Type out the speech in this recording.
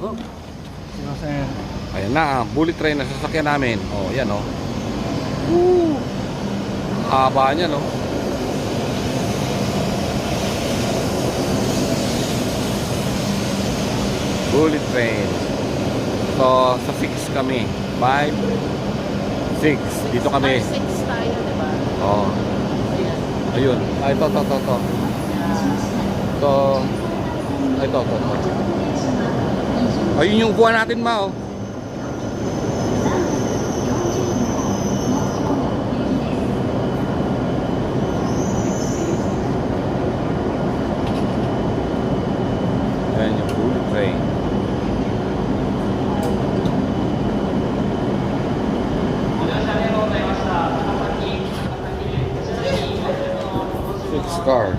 Oh. Sinasayan. Ayan na, bullet train na sasakyan namin. Oh, yan oh. Woo! Haba niya, no? Bullet train. So, sa 6 kami. 5, 6. Dito kami. 6 tayo, diba? Oh. Ayan. Ayun. Ay, ito. So, ito. Ayun yung kuha natin, ma, oh. Ayan yung bullet train. Six car.